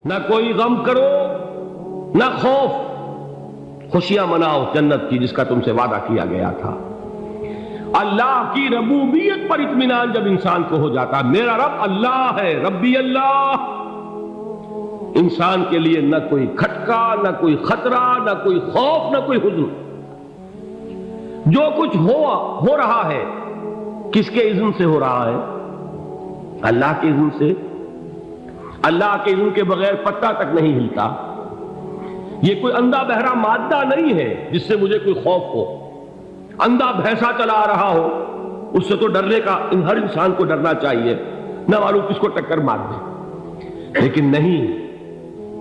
نہ کوئی غم کرو نہ خوف، خوشیاں مناؤ جنت کی جس کا تم سے وعدہ کیا گیا تھا۔ اللہ کی ربوبیت پر اطمینان جب انسان کو ہو جاتا، میرا رب اللہ ہے، ربی اللہ، انسان کے لیے نہ کوئی کھٹکا، نہ کوئی خطرہ، نہ کوئی خوف، نہ کوئی حزن۔ جو کچھ ہو رہا ہے کس کے اذن سے ہو رہا ہے؟ اللہ کے اذن سے۔ اللہ کے اذن کے بغیر پتہ تک نہیں ہلتا۔ یہ کوئی اندھا بہرا مادہ نہیں ہے جس سے مجھے کوئی خوف ہو۔ اندھا بھینسا چلا آ رہا ہو اس سے تو ڈرنے کا ہر انسان کو ڈرنا چاہیے، نہ معلوم کس کو ٹکر مار دے۔ لیکن نہیں،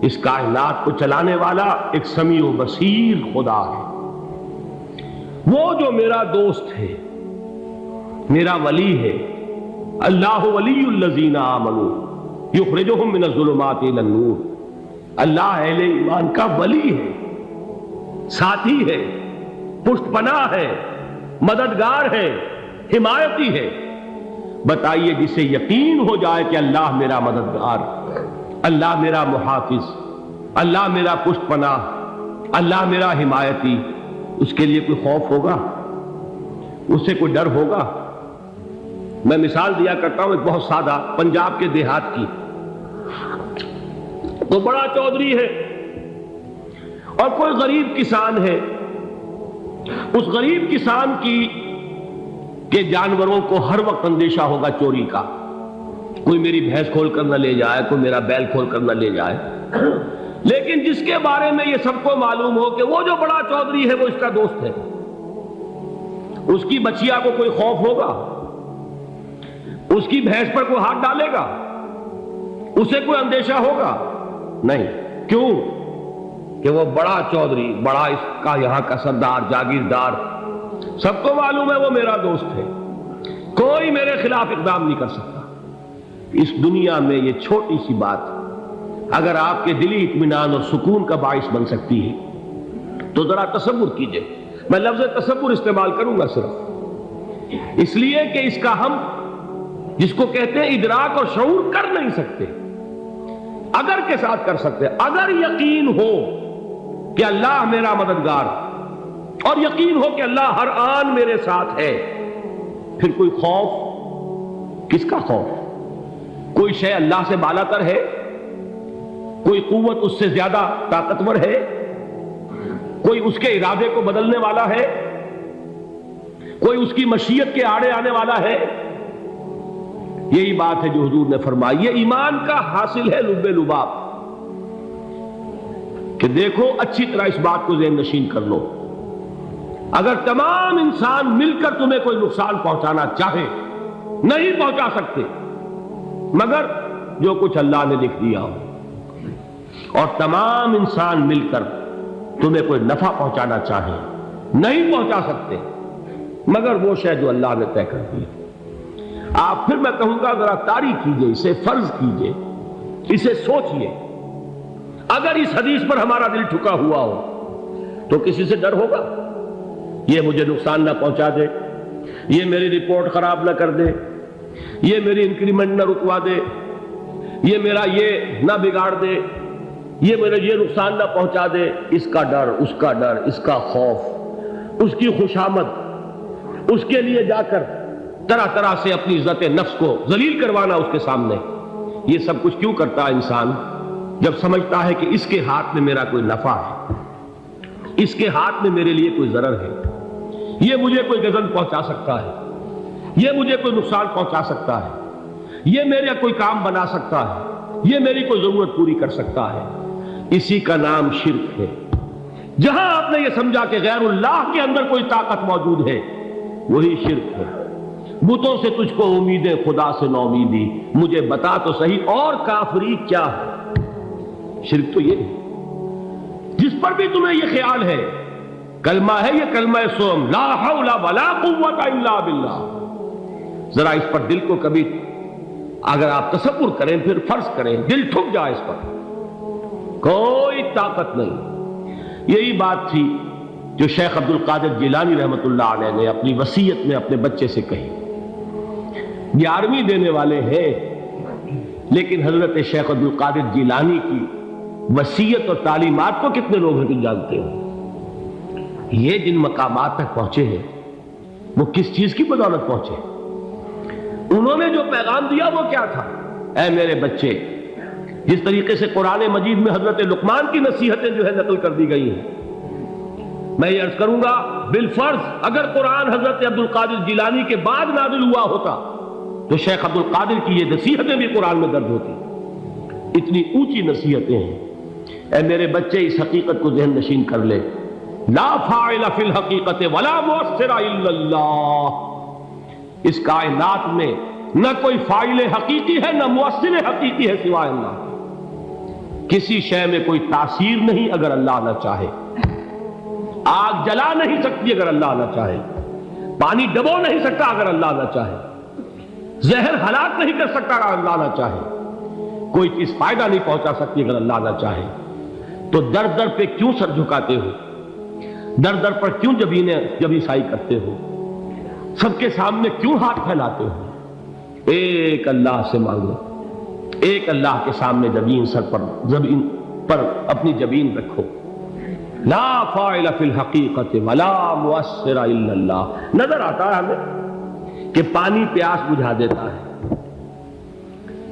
اس کائنات کو چلانے والا ایک سمیع و بصیر خدا ہے، وہ جو میرا دوست ہے، میرا ولی ہے۔ اللہ ولی الذین آمنوا یخرجہم من الظلمات الی النور۔ اللہ اہل ایمان کا ولی ہے، ساتھی ہے، پشت پناہ ہے، مددگار ہے، حمایتی ہے۔ بتائیے جسے یقین ہو جائے کہ اللہ میرا مددگار، اللہ میرا محافظ، اللہ میرا پشت پناہ، اللہ میرا حمایتی، اس کے لیے کوئی خوف ہوگا؟ اس سے کوئی ڈر ہوگا؟ میں مثال دیا کرتا ہوں ایک بہت سادہ، پنجاب کے دیہات کی۔ تو بڑا چودھری ہے اور کوئی غریب کسان ہے۔ اس غریب کسان کے جانوروں کو ہر وقت اندیشہ ہوگا چوری کا، کوئی میری بھینس کھول کر نہ لے جائے، کوئی میرا بیل کھول کر نہ لے جائے۔ لیکن جس کے بارے میں یہ سب کو معلوم ہو کہ وہ جو بڑا چودھری ہے وہ اس کا دوست ہے، اس کی بچیا کو کوئی خوف ہوگا؟ اس کی بھینس پر کوئی ہاتھ ڈالے گا؟ اسے کوئی اندیشہ ہوگا؟ نہیں۔ کیوں؟ کہ وہ بڑا چودھری، بڑا اس کا یہاں کا سردار، جاگیردار، سب کو معلوم ہے وہ میرا دوست ہے، کوئی میرے خلاف اقدام نہیں کر سکتا۔ اس دنیا میں یہ چھوٹی سی بات اگر آپ کے دلی اطمینان اور سکون کا باعث بن سکتی ہے تو ذرا تصور کیجئے۔ میں لفظ تصور استعمال کروں گا صرف اس لیے کہ اس کا ہم جس کو کہتے ہیں ادراک اور شعور کر نہیں سکتے، اگر کے ساتھ کر سکتے۔ اگر یقین ہو کہ اللہ میرا مددگار اور یقین ہو کہ اللہ ہر آن میرے ساتھ ہے، پھر کوئی خوف؟ کس کا خوف؟ کوئی شے اللہ سے بالا تر ہے؟ کوئی قوت اس سے زیادہ طاقتور ہے؟ کوئی اس کے ارادے کو بدلنے والا ہے؟ کوئی اس کی مشیت کے آڑے آنے والا ہے؟ یہی بات ہے جو حضور نے فرمائی، یہ ایمان کا حاصل ہے لب لباب، کہ دیکھو اچھی طرح اس بات کو ذہن نشین کر لو، اگر تمام انسان مل کر تمہیں کوئی نقصان پہنچانا چاہے نہیں پہنچا سکتے، مگر جو کچھ اللہ نے لکھ دیا ہو، اور تمام انسان مل کر تمہیں کوئی نفع پہنچانا چاہے نہیں پہنچا سکتے، مگر وہ شے جو اللہ نے طے کر دی۔ آپ پھر میں کہوں گا ذرا طاری کیجئے، اسے فرض کیجئے، اسے سوچئے۔ اگر اس حدیث پر ہمارا دل ٹھکا ہوا ہو تو کسی سے ڈر ہوگا؟ یہ مجھے نقصان نہ پہنچا دے، یہ میری رپورٹ خراب نہ کر دے، یہ میری انکریمنٹ نہ رکوا دے، یہ میرا یہ نہ بگاڑ دے، یہ میرا یہ نقصان نہ پہنچا دے۔ اس کا ڈر، اس کا ڈر، اس کا خوف، اس کی خوشامد، اس کے لیے جا کر طرح طرح سے اپنی عزت نفس کو ذلیل کروانا اس کے سامنے، یہ سب کچھ کیوں کرتا ہے انسان؟ جب سمجھتا ہے کہ اس کے ہاتھ میں میرا کوئی نفع ہے، اس کے ہاتھ میں میرے لیے کوئی ضرر ہے، یہ مجھے کوئی غضب پہنچا سکتا ہے، یہ مجھے کوئی نقصان پہنچا سکتا ہے، یہ میرا کوئی کام بنا سکتا ہے، یہ میری کوئی ضرورت پوری کر سکتا ہے، اسی کا نام شرک ہے۔ جہاں آپ نے یہ سمجھا کہ غیر اللہ کے اندر کوئی طاقت موجود ہے، وہی شرک ہے۔ بتوں سے تجھ کو امیدیں، خدا سے نو امیدی، مجھے بتا تو صحیح اور کافری کیا ہے؟ شرک تو یہ ہے۔ جس پر بھی تمہیں یہ خیال ہے، کلمہ ہے یہ کلمہ سوم، لا حول ولا قوت الا باللہ، ذرا اس پر دل کو کبھی اگر آپ تصور کریں، پھر فرض کریں، دل ٹھک جائے اس پر، کوئی طاقت نہیں۔ یہی بات تھی جو شیخ عبد القادر جیلانی رحمۃ اللہ علیہ نے اپنی وصیت میں اپنے بچے سے کہی۔ 11ویں دینے والے ہیں، لیکن حضرت شیخ عبد القادر جیلانی کی وصیت اور تعلیمات کو کتنے لوگ ہیں جانتے ہو؟ یہ جن مقامات تک پہنچے ہیں وہ کس چیز کی بدولت پہنچے؟ انہوں نے جو پیغام دیا وہ کیا تھا؟ اے میرے بچے، جس طریقے سے قرآن مجید میں حضرت لقمان کی نصیحتیں جو ہے نقل کر دی گئی ہیں، میں یہ عرض کروں گا بالفرض اگر قرآن حضرت عبد القادر جیلانی کے بعد نازل ہوا ہوتا تو شیخ عبد القادر کی یہ نصیحتیں بھی قرآن میں درج ہوتی۔ اتنی اونچی نصیحتیں ہیں۔ اے میرے بچے، اس حقیقت کو ذہن نشین کر لے، لا فاعل فی الحقیقت ولا مؤثر الا اللہ۔ اس کائنات میں نہ کوئی فاعل حقیقی ہے نہ مؤثر حقیقی ہے سوائے اللہ۔ کسی شے میں کوئی تاثیر نہیں اگر اللہ نہ چاہے۔ آگ جلا نہیں سکتی اگر اللہ نہ چاہے، پانی ڈبو نہیں سکتا اگر اللہ نہ چاہے، زہر ہلاک نہیں کر سکتا اگر اللہ نہ چاہے، کوئی چیز فائدہ نہیں پہنچا سکتی اگر اللہ نہ چاہے۔ تو در در پہ کیوں سر جھکاتے ہو؟ در در پر کیوں جبیں سائی کرتے ہو؟ سب کے سامنے کیوں ہاتھ پھیلاتے ہو؟ ایک اللہ سے مانگو، ایک اللہ کے سامنے زمین پر اپنی جبین رکھو۔ لا فاعل فی الحقیقت ولا مؤثر الا اللہ۔ نظر آتا ہے ہمیں کہ پانی پیاس بجھا دیتا ہے،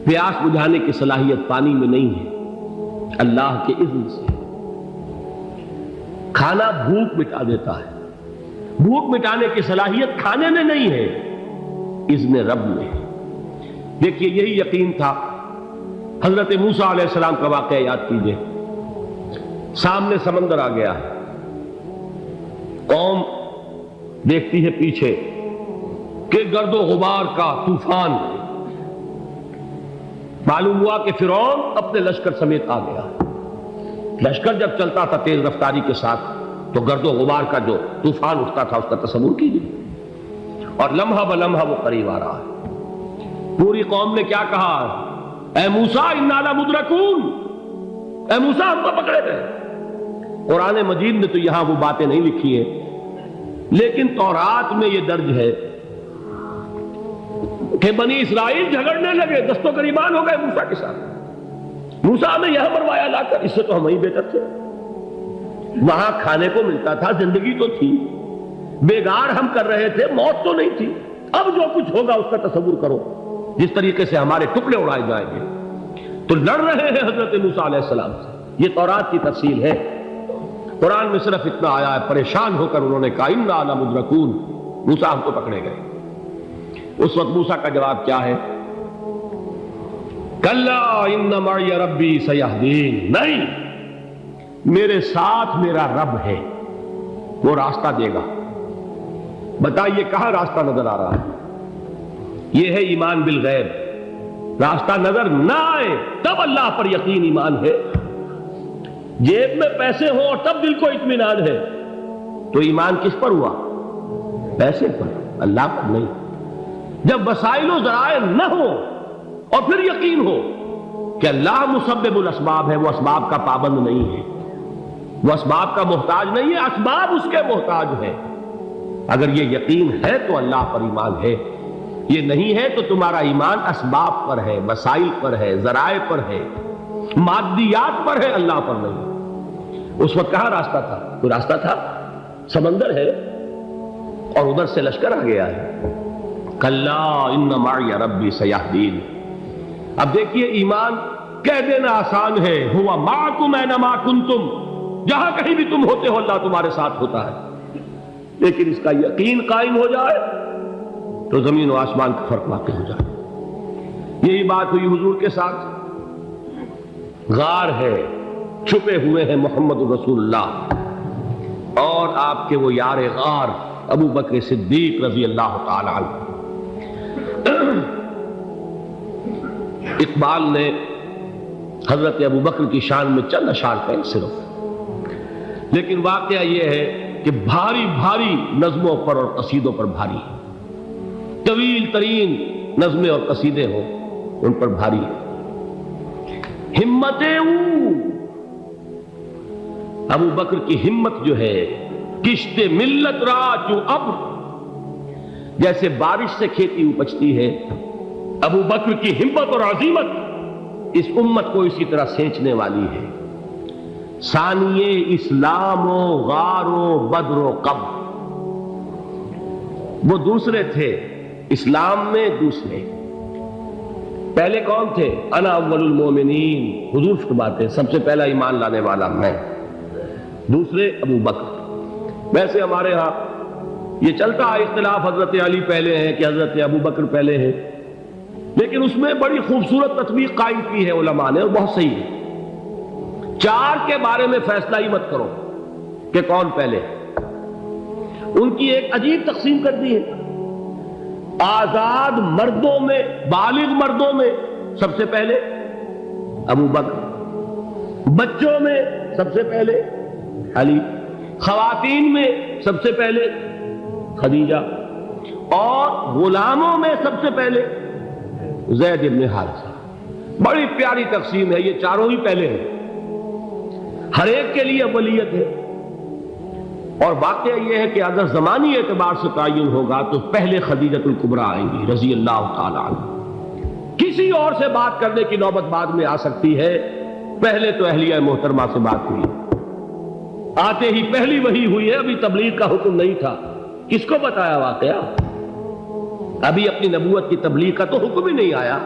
پیاس بجھانے کی صلاحیت پانی میں نہیں ہے، اللہ کے اذن سے۔ کھانا بھوک مٹا دیتا ہے، بھوک مٹانے کی صلاحیت کھانے میں نہیں ہے، اذن رب میں ہے۔ دیکھیے یہی یقین تھا حضرت موسیٰ علیہ السلام کا واقعہ یاد کیجئے۔ سامنے سمندر آ گیا ہے، قوم دیکھتی ہے پیچھے کہ گرد و غبار کا طوفان، معلوم ہوا کہ فرعون اپنے لشکر سمیت آ گیا۔ لشکر جب چلتا تھا تیز رفتاری کے ساتھ تو گرد و غبار کا جو طوفان اٹھتا تھا اس کا تصور کیجیے، اور لمحہ بلمحہ وہ قریب آ رہا ہے۔ پوری قوم نے کیا کہا؟ اے موسیٰ انا لمدرکون، اے موسیٰ ہم کو پکڑے گئے۔ قرآن مجید نے تو یہاں وہ باتیں نہیں لکھی ہیں، لیکن تورات میں یہ درج ہے کہ بنی اسرائیل جھگڑنے لگے، دست و گریبان ہو گئے موسیٰ کے ساتھ۔ موسیٰ نے یہاں مروایا لا کر، اس سے تو ہم ہی بہتر تھے، وہاں کھانے کو ملتا تھا، زندگی تو تھی، بیگار ہم کر رہے تھے، موت تو نہیں تھی۔ اب جو کچھ ہوگا اس کا تصور کرو، جس طریقے سے ہمارے ٹکڑے اڑائے جائیں گے۔ تو لڑ رہے ہیں حضرت موسیٰ علیہ السلام سے، یہ تورات کی تفصیل ہے۔ قرآن میں صرف اتنا آیا ہے، پریشان ہو کر انہوں نے کہا انا لمدرکون، موسیٰ ہم کو پکڑے گئے۔ اس وقت موسیٰ کا جواب کیا ہے؟ کلا ان معی ربی سیہدین، نہیں، میرے ساتھ میرا رب ہے، وہ راستہ دے گا۔ بتائیے کہاں راستہ نظر آ رہا ہے؟ یہ ہے ایمان بالغیب۔ راستہ نظر نہ آئے تب اللہ پر یقین ایمان ہے۔ جیب میں پیسے ہوں اور تب دل کو اطمینان ہے تو ایمان کس پر ہوا؟ پیسے پر، اللہ پر نہیں۔ جب وسائل و ذرائع نہ ہو اور پھر یقین ہو کہ اللہ مسبب الاسباب ہے، وہ اسباب کا پابند نہیں ہے، وہ اسباب کا محتاج نہیں ہے، اسباب اس کے محتاج ہے۔ اگر یہ یقین ہے تو اللہ پر ایمان ہے، یہ نہیں ہے تو تمہارا ایمان اسباب پر ہے، وسائل پر ہے، ذرائع پر ہے، مادیات پر ہے، اللہ پر نہیں۔ اس وقت کہاں راستہ تھا؟ کوئی راستہ تھا؟ سمندر ہے اور ادھر سے لشکر آ گیا ہے۔ کلا ان معی ربی سیہدین۔ اب دیکھیے ایمان کہہ دینا آسان ہے، ہوا معکم اینما کنتم، جہاں کہیں بھی تم ہوتے ہو اللہ تمہارے ساتھ ہوتا ہے، لیکن اس کا یقین قائم ہو جائے تو زمین و آسمان کا فرق واقع ہو جائے۔ یہی بات ہوئی حضور کے ساتھ۔ غار ہے، چھپے ہوئے ہیں محمد رسول اللہ اور آپ کے وہ یار غار ابو بکر صدیق رضی اللہ تعالی عنہ۔ اقبال نے حضرت ابو بکر کی شان میں چند اشعار کہیں صرف، لیکن واقعہ یہ ہے کہ بھاری بھاری نظموں پر اور قصیدوں پر بھاری ہے، طویل ترین نظمیں اور قصیدے ہوں ان پر بھاری ہے۔ ہمتیں ابو بکر کی ہمت جو ہے، کشت ملت را جو ابر، جیسے بارش سے کھیتی اپجتی ہے، ابو بکر کی ہمت اور عزیمت اس امت کو اسی طرح سینچنے والی ہے۔ ثانیے اسلام و غار و بدر و قبر، وہ دوسرے تھے اسلام میں، دوسرے پہلے کون تھے؟ انا اول المومنین، حضور فرماتے سب سے پہلا ایمان لانے والا میں، دوسرے ابو بکر۔ ویسے ہمارے ہاں یہ چلتا ہے اختلاف، حضرت علی پہلے ہیں کہ حضرت ابو بکر پہلے ہیں، لیکن اس میں بڑی خوبصورت تطبیق قائم کی ہے علماء نے، اور بہت صحیح ہے۔ چار کے بارے میں فیصلہ ہی مت کرو کہ کون پہلے، ان کی ایک عجیب تقسیم کر دی ہے۔ آزاد مردوں میں، بالغ مردوں میں سب سے پہلے ابو بکر، بچوں میں سب سے پہلے علی، خواتین میں سب سے پہلے خدیجہ، اور غلاموں میں سب سے پہلے زید بن حارثہ۔ بڑی پیاری تقسیم ہے، یہ چاروں ہی پہلے ہیں، ہر ایک کے لیے اولیت ہے۔ اور واقعہ یہ ہے کہ اگر زمانی اعتبار سے تعین ہوگا تو پہلے خدیجۃ الکبریٰ آئیں گی رضی اللہ تعالی عنہ، کسی اور سے بات کرنے کی نوبت بعد میں آ سکتی ہے، پہلے تو اہلیہ محترمہ سے بات ہوئی، آتے ہی پہلی وحی ہوئی ہے، ابھی تبلیغ کا حکم نہیں تھا۔ کس کو بتایا واقعہ؟ ابھی اپنی نبوت کی تبلیغ کا تو حکم ہی نہیں آیا،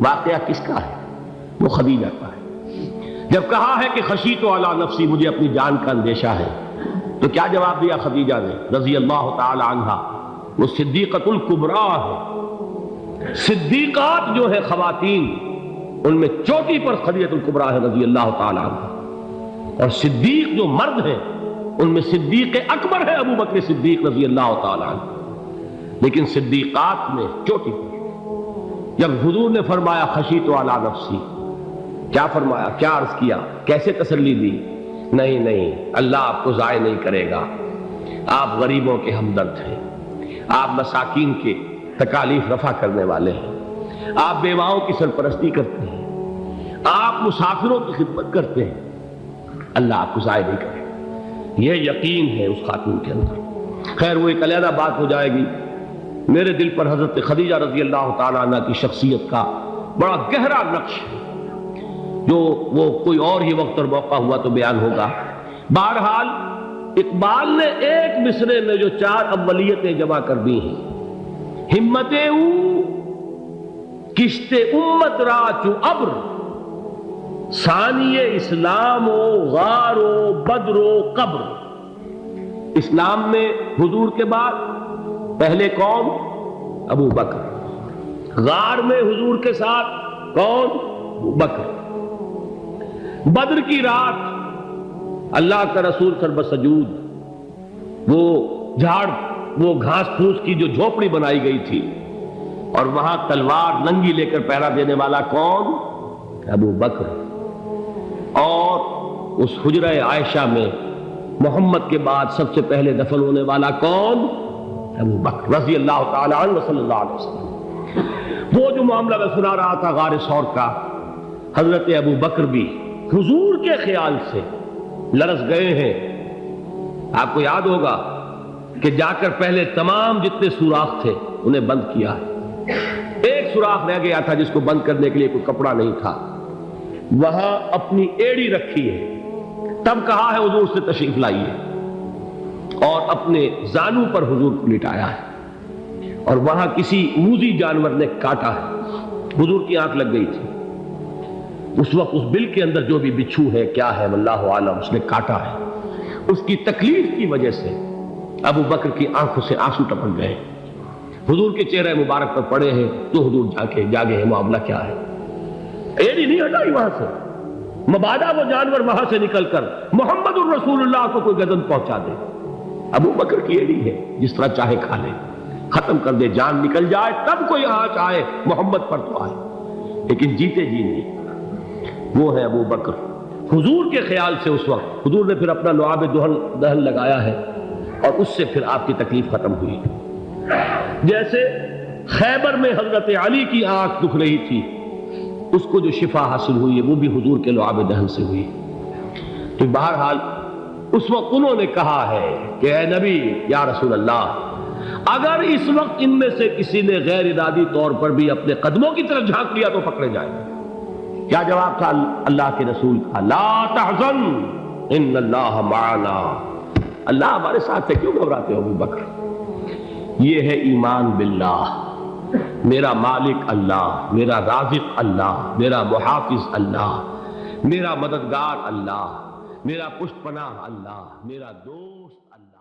واقعہ کس کا ہے؟ وہ خدیجہ کا ہے۔ جب کہا ہے کہ خشیت علی نفسی، مجھے اپنی جان کا اندیشہ ہے، تو کیا جواب دیا خدیجہ نے رضی اللہ تعالی عنہا؟ وہ صدیقۃ الکبریٰ ہے، صدیقات جو ہے خواتین ان میں چوٹی پر خدیجۃ الکبریٰ ہے رضی اللہ تعالی عنہا، اور صدیق جو مرد ہیں ان میں صدیق اکبر ہے ابو بکر صدیق رضی اللہ تعالی عنہ، لیکن صدیقات میں چوٹی پر۔ جب حضور نے فرمایا خشیت علی نفسی، کیا فرمایا، کیا عرض کیا، کیسے تسلی دی؟ نہیں نہیں، اللہ آپ کو ضائع نہیں کرے گا، آپ غریبوں کے ہمدرد ہیں، آپ مساکین کے تکالیف رفع کرنے والے ہیں، آپ بیواؤں کی سرپرستی کرتے ہیں، آپ مسافروں کی خدمت کرتے ہیں، اللہ آپ کو ضائع نہیں کرے گا۔ یہ یقین ہے اس خاتون کے اندر۔ خیر وہ ایک علیحدہ بات ہو جائے گی۔ میرے دل پر حضرت خدیجہ رضی اللہ تعالیٰ عنہ کی شخصیت کا بڑا گہرا نقش ہے، جو وہ کوئی اور ہی وقت اور موقع ہوا تو بیان ہوگا۔ بہرحال اقبال نے ایک مصرے میں جو چار اولیتیں جمع کر دی ہیں، ہمتیں او کشت امت را چو ابر، ثانی اسلام و غار و بدر و قبر۔ اسلام میں حضور کے بعد پہلے کون؟ ابو بکر۔ غار میں حضور کے ساتھ کون؟ ابو بکر۔ بدر کی رات اللہ کا رسول سربسجود وہ جھاڑ، وہ گھاس پھوس کی جو جھوپڑی بنائی گئی تھی، اور وہاں تلوار ننگی لے کر پہرا دینے والا کون؟ ابو بکر۔ اور اس حجرہ عائشہ میں محمد کے بعد سب سے پہلے دفن ہونے والا کون؟ ابو بکر رضی اللہ تعالی عنہ وصلی اللہ علیہ وسلم۔ وہ جو معاملہ میں سنا رہا تھا غار ثور کا، حضرت ابو بکر بھی حضور کے خیال سے لرز گئے ہیں۔ آپ کو یاد ہوگا کہ جا کر پہلے تمام جتنے سوراخ تھے انہیں بند کیا ہے، ایک سوراخ رہ گیا تھا جس کو بند کرنے کے لیے کوئی کپڑا نہیں تھا، وہاں اپنی ایڑی رکھی ہے، تب کہا ہے حضور سے تشریف لائیے، اور اپنے زانو پر حضور کو لٹایا ہے، اور وہاں کسی موذی جانور نے کاٹا ہے، حضور کی آنکھ لگ گئی تھی، اس وقت اس بل کے اندر جو بھی بچھو ہے کیا ہے واللہ عالم، اس نے کاٹا ہے، اس کی تکلیف کی وجہ سے ابو بکر کی آنکھوں سے آنسو ٹپک گئے، حضور کے چہرے مبارک پر پڑے ہیں، تو حضور جاگے ہیں، معاملہ کیا ہے؟ ایڑی نہیں ہٹائی وہاں سے، مبادا وہ جانور وہاں سے نکل کر محمد الرسول اللہ کو کوئی گزن پہنچا دے، ابو بکر کی ایڑی ہے، جس طرح چاہے کھا لے، ختم کر دے، جان نکل جائے تب کوئی آنچ آئے، محمد پر تو آئے، لیکن جیتے جی نہیں۔ وہ ہے ابو بکر۔ حضور کے خیال سے اس وقت حضور نے پھر اپنا لعاب دہن لگایا ہے، اور اس سے پھر آپ کی تکلیف ختم ہوئی۔ جیسے خیبر میں حضرت علی کی آنکھ دکھ رہی تھی، اس کو جو شفا حاصل ہوئی ہے وہ بھی حضور کے لعاب دہن سے ہوئی۔ تو بہرحال اس وقت انہوں نے کہا ہے کہ اے نبی یا رسول اللہ، اگر اس وقت ان میں سے کسی نے غیر ارادی طور پر بھی اپنے قدموں کی طرف جھانک لیا تو پکڑے جائیں گے، کیا جواب تھا اللہ کے رسول کا؟ لا تحزن ان اللہ معنا، اللہ ہمارے ساتھ ہے، کیوں گھبراتے ہو ابو بکر؟ یہ ہے ایمان باللہ، میرا مالک اللہ، میرا رازق اللہ، میرا محافظ اللہ، میرا مددگار اللہ، میرا پشت پناہ اللہ، میرا دوست اللہ۔